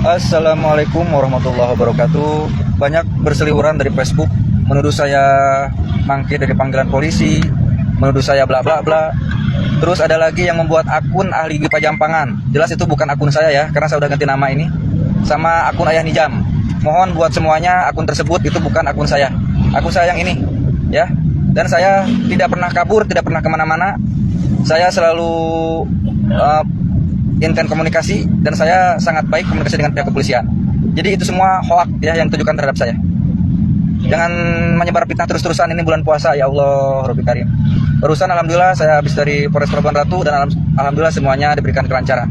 Assalamualaikum warahmatullahi wabarakatuh. Banyak berseliweran dari Facebook menuduh saya mangkir dari panggilan polisi, menuduh saya bla bla bla. Terus ada lagi yang membuat akun ahli GIPA Jampangan. Jelas itu bukan akun saya ya, karena saya udah ganti nama ini. Sama akun Ayah Nijam. Mohon buat semuanya, akun tersebut itu bukan akun saya. Akun saya yang ini, ya. Dan saya tidak pernah kabur, tidak pernah kemana-mana. Saya selalu intent komunikasi, dan saya sangat baik komunikasi dengan pihak kepolisian. Jadi itu semua hoak ya yang ditujukan terhadap saya. Jangan menyebar fitnah terus-terusan, ini bulan puasa, ya Allah Rabbi Karim. Barusan alhamdulillah saya habis dari Polres Pelabuhan Ratu, dan alhamdulillah semuanya diberikan kelancaran.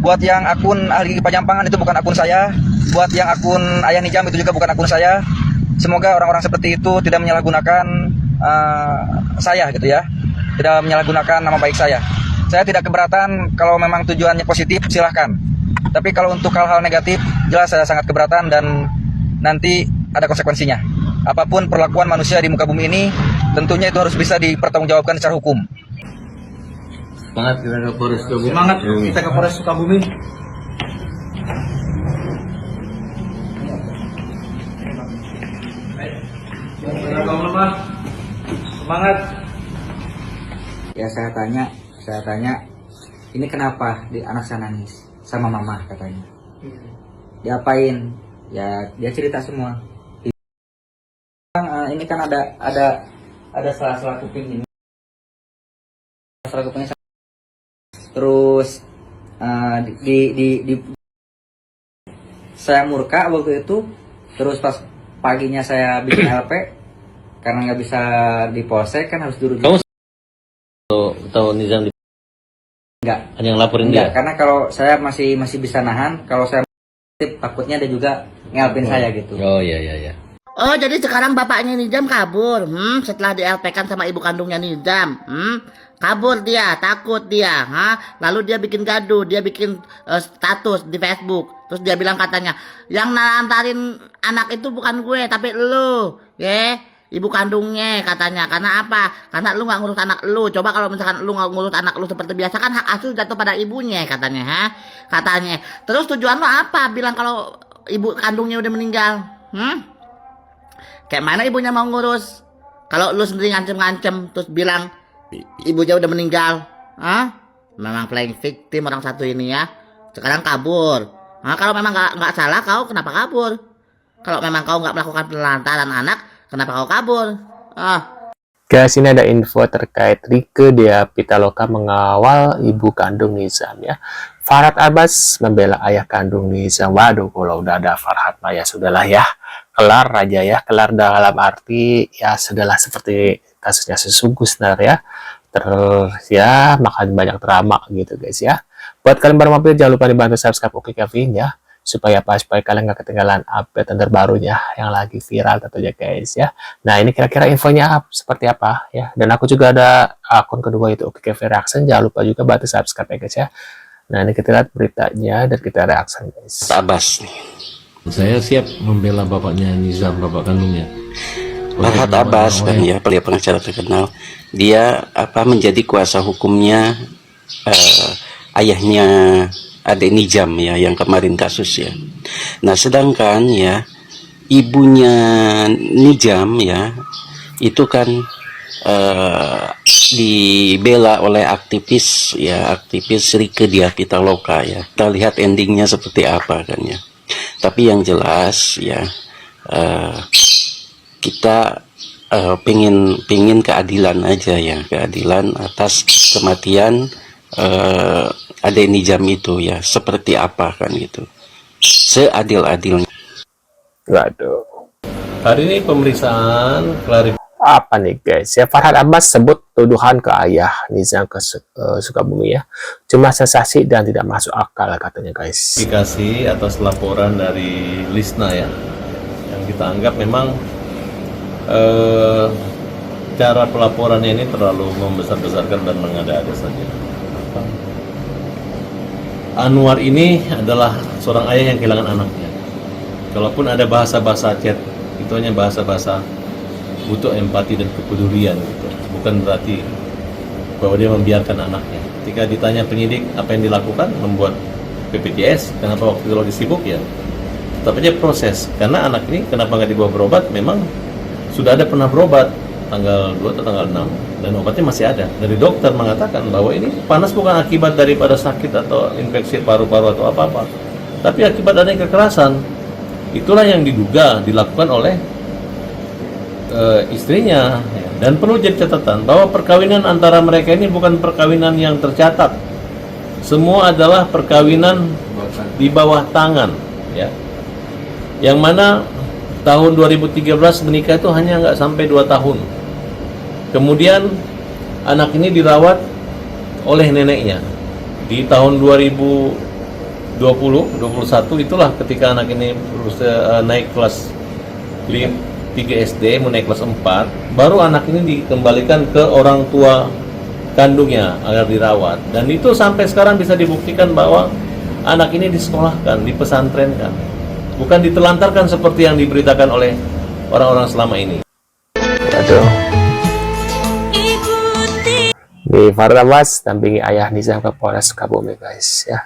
Buat yang akun ahli GIPA Jampangan itu bukan akun saya. Buat yang akun Ayah Nijam itu juga bukan akun saya. Semoga orang-orang seperti itu tidak menyalahgunakan saya gitu ya. Tidak menyalahgunakan nama baik saya. Saya tidak keberatan kalau memang tujuannya positif, silahkan. Tapi kalau untuk hal-hal negatif, jelas saya sangat keberatan dan nanti ada konsekuensinya. Apapun perlakuan manusia di muka bumi ini, tentunya itu harus bisa dipertanggungjawabkan secara hukum. Semangat kita ke Polres Sukabumi. Semangat kita ke Polres Sukabumi. Semangat. Ya saya tanya, ini kenapa di anak saya nangis sama mama katanya. Diapain? Ya dia cerita semua. Ini kan ada sela-sela kuping ini. Sela kupingnya. Terus saya murka waktu itu. Terus pas paginya saya bikin LP karena nggak bisa di polsek kan harus duduk. Kamu tahu Nizam Enggak. ada yang laporin Enggak, dia? karena kalau saya masih bisa nahan, kalau saya takutnya ada juga ngelpin saya gitu. Oh iya. Oh, jadi sekarang bapaknya Nizam kabur. Setelah di-LP-kan sama ibu kandungnya Nizam. Kabur dia, takut dia. Lalu dia bikin gaduh, dia bikin status di Facebook. Terus dia bilang katanya, yang nantarin anak itu bukan gue, tapi lu. Ibu kandungnya katanya. Karena apa? Karena lu gak ngurus anak lu. Coba kalau misalkan lu gak ngurus anak lu seperti biasa, kan hak asuh jatuh pada ibunya katanya. Katanya. Terus tujuan lu apa? Bilang kalau ibu kandungnya udah meninggal. Kayak mana ibunya mau ngurus? Kalau lu sendiri ngancem-ngancem terus bilang ibunya udah meninggal. Memang playing victim orang satu ini ya. Sekarang kabur. Kalau memang nggak salah kau, kenapa kabur? Kalau memang kau nggak melakukan penelantaran anak, kenapa kau kabur? Guys, ini ada info terkait Rieke Diah Pitaloka mengawal ibu kandung Nizam ya. Farhad Abbas membela ayah kandung Nizam. Waduh, kalau udah ada Farhad mah ya sudahlah ya. Kelar aja ya, kelar dalam arti ya sudahlah seperti kasusnya Sesungguh ya. Terus ya makan banyak drama gitu guys ya. Buat kalian baru mampir jangan lupa dibantu subscribe Oke Kevin ya. Supaya kalian gak ketinggalan update terbarunya yang lagi viral tentunya guys ya. Nah ini kira-kira infonya seperti apa ya. Dan aku juga ada akun kedua itu Oke Kevin Reaction. Jangan lupa juga bantu subscribe ya guys ya. Nah ini kita lihat beritanya dan kita reaction guys. Abbas nih. Saya siap membela bapaknya Nizam, bapak kandungnya. Farhad Abbas kan ya, pengacara terkenal. Dia menjadi kuasa hukumnya ayahnya Ade Nijam ya, yang kemarin kasus ya. Nah sedangkan ya ibunya Nijam ya itu kan dibela oleh aktivis Rieke Diah Pitaloka ya. Kita lihat endingnya seperti apa kan ya. Tapi yang jelas ya kita pingin keadilan aja ya, keadilan atas kematian Ade Nijam itu ya, seperti apa kan gitu, seadil-adilnya. Waduh. Hari ini pemeriksaan klarifikasi. Apa nih guys ya, Farhad Abbas sebut tuduhan ke ayah Nizam ke Sukabumi ya cuma sensasi dan tidak masuk akal katanya guys. Klarifikasi atas laporan dari Lisna ya, yang kita anggap memang cara pelaporannya ini terlalu membesar-besarkan dan mengada-ada saja. Anwar ini adalah seorang ayah yang kehilangan anaknya. Kalaupun ada bahasa-bahasa chat, itu hanya bahasa-bahasa butuh empati dan kepedulian gitu. Bukan berarti bahwa dia membiarkan anaknya. Ketika ditanya penyidik apa yang dilakukan, membuat BPJS, kenapa waktu itu lagi sibuk ya. Tetap aja proses, karena anak ini kenapa nggak dibawa berobat, memang sudah ada pernah berobat tanggal 2 atau tanggal 6 dan obatnya masih ada. Dari dokter mengatakan bahwa ini panas bukan akibat daripada sakit atau infeksi paru-paru atau apa-apa, tapi akibat adanya kekerasan. Itulah yang diduga dilakukan oleh istrinya. Dan perlu jadi catatan bahwa perkawinan antara mereka ini bukan perkawinan yang tercatat. Semua adalah perkawinan di bawah tangan, ya. Yang mana tahun 2013 menikah itu hanya nggak sampai 2 tahun. Kemudian anak ini dirawat oleh neneknya. Di tahun 2021 itulah ketika anak ini naik kelas 3 SD, mau naik kelas 4, baru anak ini dikembalikan ke orang tua kandungnya agar dirawat. Dan itu sampai sekarang bisa dibuktikan bahwa anak ini disekolahkan, dipesantrenkan. Bukan ditelantarkan seperti yang diberitakan oleh orang-orang selama ini. Aduh. Di Farhat Abbas dampingi ayah Nizam ke Polres Sukabumi guys ya.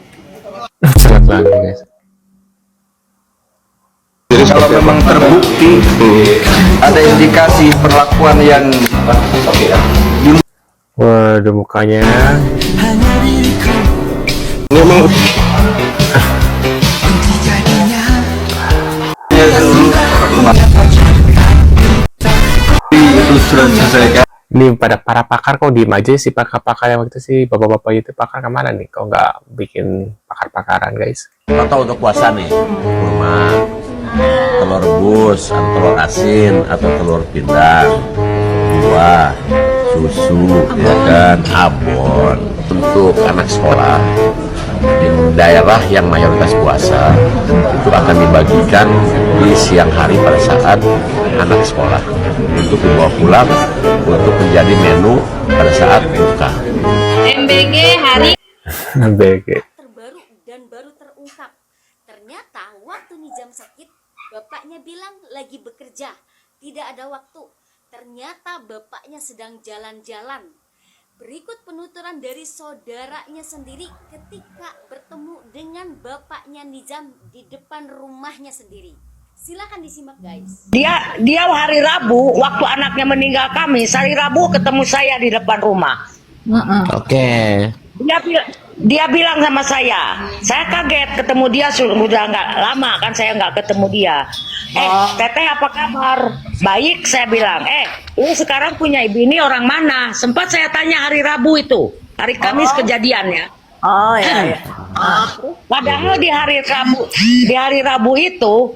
Selamat lagi guys. Jadi kalau memang terbukti ada indikasi perlakuan yang Waduh mukanya. memang itu sudah diselesaikan. Ini pada para pakar kok diem aja sih, pakar-pakar yang waktu itu sih, bapak-bapak itu pakar kemana nih? Kok nggak bikin pakar-pakaran guys? Atau untuk puasa nih, kurma, telur rebus, atau telur asin, atau telur pindang, buah, susu, ya kan, abon. Untuk anak sekolah di daerah yang mayoritas puasa itu akan dibagikan di siang hari pada saat anak sekolah untuk dibawa pulang untuk menjadi menu pada saat buka. MBG hari BG. terbaru dan baru terungkap. Ternyata waktu Nizam sakit, bapaknya bilang lagi bekerja, tidak ada waktu. Ternyata bapaknya sedang jalan-jalan. Berikut penuturan dari saudaranya sendiri ketika bertemu dengan bapaknya Nizam di depan rumahnya sendiri. Silakan disimak guys. Dia hari Rabu waktu anaknya meninggal Kamis, hari Rabu ketemu saya di depan rumah. Oke. Dia bilang sama saya kaget ketemu dia, sudah nggak lama kan saya nggak ketemu dia. Teteh apa kabar? Baik, saya bilang. Lu sekarang punya ibu ini orang mana? Sempat saya tanya hari Rabu itu, hari Kamis kejadiannya. Oh ya. Padahal di hari Rabu itu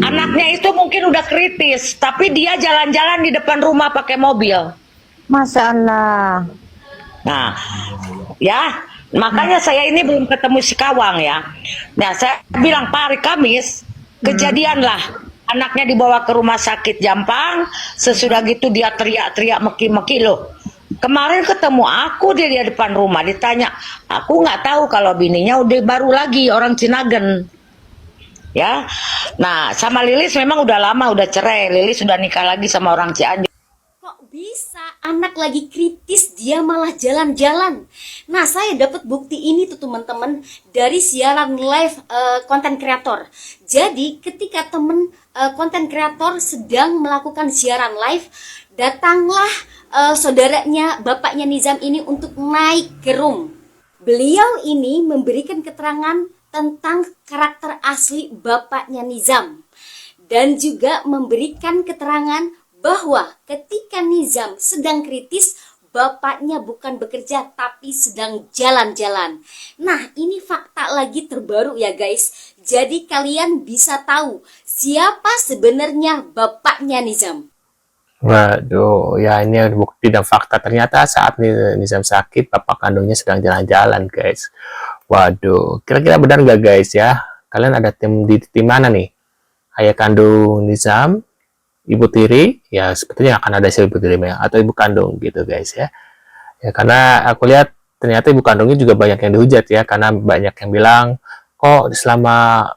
anaknya itu mungkin udah kritis, tapi dia jalan-jalan di depan rumah pakai mobil. Masya Allah. Nah, ya makanya saya ini belum ketemu si Kawang ya. Nah, saya bilang Pak, hari Kamis kejadian lah anaknya dibawa ke rumah sakit Jampang. Sesudah gitu dia teriak-teriak meki-meki loh. Kemarin ketemu aku dia di depan rumah, ditanya, aku nggak tahu kalau bininya udah baru lagi orang Cinagen. Ya, nah sama Lilis memang udah lama udah cerai. Lilis sudah nikah lagi sama orang Cianjur. Kok bisa anak lagi kritis dia malah jalan-jalan? Nah, saya dapat bukti ini tuh teman-teman dari siaran live konten kreator. Jadi ketika temen konten kreator sedang melakukan siaran live, datanglah saudaranya bapaknya Nizam ini untuk naik ke room. Beliau ini memberikan keterangan tentang karakter asli bapaknya Nizam dan juga memberikan keterangan bahwa ketika Nizam sedang kritis, bapaknya bukan bekerja tapi sedang jalan-jalan. Nah, ini fakta lagi terbaru ya guys. Jadi kalian bisa tahu siapa sebenarnya bapaknya Nizam. Waduh, ya ini ada bukti dan fakta. Ternyata saat Nizam sakit, bapak kandungnya sedang jalan-jalan, guys. Waduh, kira-kira benar nggak, guys ya? Kalian ada tim mana nih? Ayah kandung Nizam ibu tiri, ya sepertinya akan ada si ibu tiri atau ibu kandung gitu guys ya. Ya karena aku lihat ternyata ibu kandungnya juga banyak yang dihujat ya, karena banyak yang bilang kok selama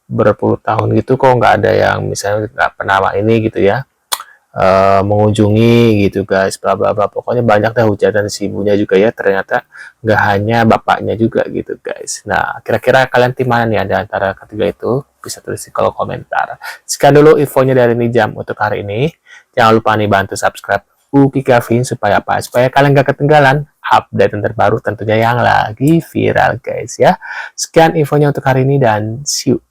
berpuluh tahun gitu kok nggak ada yang misalnya nggak pernah ini gitu ya, mengunjungi gitu guys, bla bla bla. Pokoknya banyak dah hujatan si ibunya juga ya, ternyata nggak hanya bapaknya juga gitu guys. Nah, kira-kira kalian tim mana nih ada antara ketiga itu? Bisa tulis di kolom komentar. Sekian dulu infonya dari Nijam untuk hari ini. Jangan lupa nih bantu subscribe Uki Kevin supaya apa? Supaya kalian gak ketinggalan update yang terbaru tentunya yang lagi viral guys ya. Sekian infonya untuk hari ini dan see you.